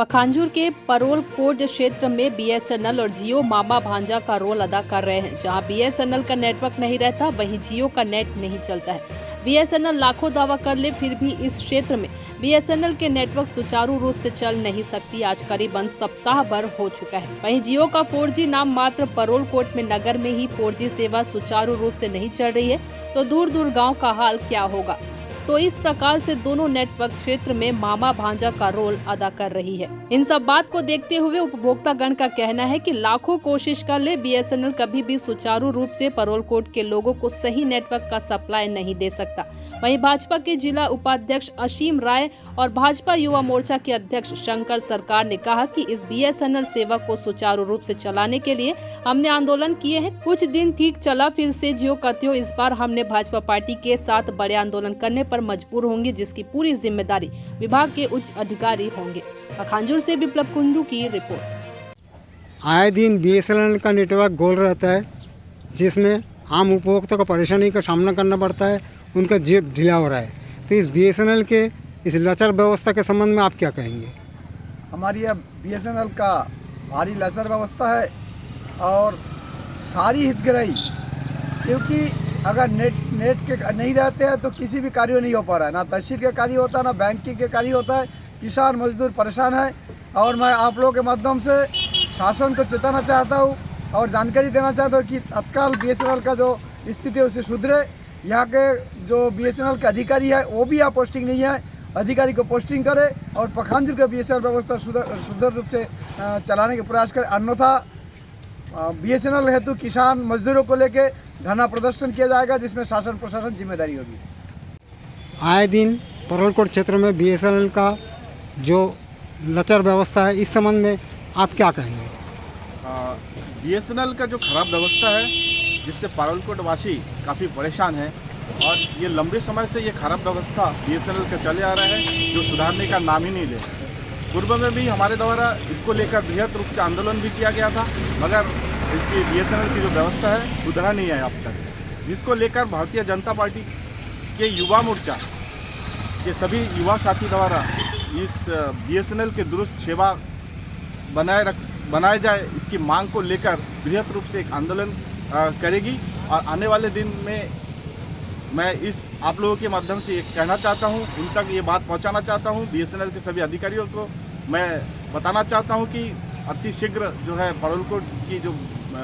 पखांजूर के parole coat क्षेत्र में बीएसएनएल और जियो मामा भांजा का रोल अदा कर रहे हैं। जहां बीएसएनएल का नेटवर्क नहीं रहता, वहीं जियो का नेट नहीं चलता है। बीएसएनएल लाखों दावा कर ले, फिर भी इस क्षेत्र में बीएसएनएल के नेटवर्क सुचारू रूप से चल नहीं सकती। आज करीबन सप्ताह भर हो चुका है। वहीं जियो का 4G नाम मात्र परोल कोट में नगर में ही 4G सेवा सुचारू रूप से नहीं चल रही है, तो दूर दूर गाँव का हाल क्या होगा। तो इस प्रकार से दोनों नेटवर्क क्षेत्र में मामा भांजा का रोल अदा कर रही है। इन सब बात को देखते हुए उपभोक्ता गण का कहना है कि लाखों कोशिश कर ले, बीएसएनएल कभी भी सुचारू रूप से परोल कोट के लोगों को सही नेटवर्क का सप्लाई नहीं दे सकता। वहीं भाजपा के जिला उपाध्यक्ष असीम राय और भाजपा युवा मोर्चा के अध्यक्ष शंकर सरकार ने कहा कि इस बीएसएनएल सेवा को सुचारू रूप से चलाने के लिए हमने आंदोलन किए हैं। कुछ दिन ठीक चला, फिर से ज्यों का त्यों इस बार हमने भाजपा पार्टी के साथ बड़े आंदोलन करने पर मजबूर होंगे, जिसकी पूरी जिम्मेदारी विभाग के उच्च अधिकारी होंगे। पखांजूर से विप्लव कुंडू की रिपोर्ट। आए दिन बीएसएनएल का नेटवर्क गोल रहता है, जिसमें आम उपभोक्ताओं को परेशानी का सामना करना पड़ता है, उनका जेब ढीला हो रहा है। तो इस बीएसएनएल के इस लचर व्यवस्था के संबंध में आप क्या कहेंगे? हमारी यह बीएसएनएल का भारी लचर व्यवस्था है और सारी हितग्राही, क्योंकि अगर नेट के नहीं रहते हैं तो किसी भी कार्य नहीं हो पा रहा है। ना तहसील के कार्य होता है, ना बैंकिंग के कार्य होता है। किसान मजदूर परेशान है और मैं आप लोगों के माध्यम से शासन को चेताना चाहता हूँ और जानकारी देना चाहता हूँ कि तत्काल बीएसएनएल का जो स्थिति है उसे सुधरे। यहाँ के जो बीएसएनएल के अधिकारी है वो भी यहाँ पोस्टिंग नहीं है, अधिकारी को पोस्टिंग करे और पखांजूर का बीएसएनएल व्यवस्था सुदृढ़ रूप से चलाने का प्रयास करे। अन्यथा बीएसएनएल हेतु किसान मजदूरों को लेके धरना प्रदर्शन किया जाएगा, जिसमें शासन प्रशासन जिम्मेदारी होगी। आए दिन परोलकोट क्षेत्र में बीएसएनएल का जो लचर व्यवस्था है, इस संबंध में आप क्या कहेंगे? बीएसएनएल का जो खराब व्यवस्था है, जिससे परोलकोट वासी काफ़ी परेशान है और ये लंबे समय से ये खराब व्यवस्था बीएसएनएल का चले आ रहा है, जो सुधारने का नाम ही नहीं ले। पूर्व में भी हमारे द्वारा इसको लेकर बृहद रूप से आंदोलन भी किया गया था, मगर इसकी बीएसएनएल की जो व्यवस्था है सुधरा नहीं है अब तक, जिसको लेकर भारतीय जनता पार्टी के युवा मोर्चा के सभी युवा साथी द्वारा इस बीएसएनएल के दुरुस्त सेवा बनाए जाए, इसकी मांग को लेकर बृहद रूप से एक आंदोलन करेगी। और आने वाले दिन में मैं इस आप लोगों के माध्यम से एक कहना चाहता हूं, उन तक ये बात पहुंचाना चाहता हूं, बीएसएनएल के सभी अधिकारियों को मैं बताना चाहता हूं कि अति शीघ्र जो है परोलकोट की जो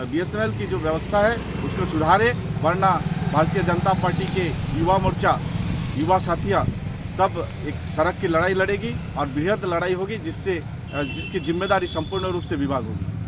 बीएसएनएल की जो व्यवस्था है उसको सुधारे, वरना भारतीय जनता पार्टी के युवा मोर्चा युवा साथियाँ सब एक सड़क की लड़ाई लड़ेगी और बृहद लड़ाई होगी, जिसकी जिम्मेदारी संपूर्ण रूप से विभाग होगी।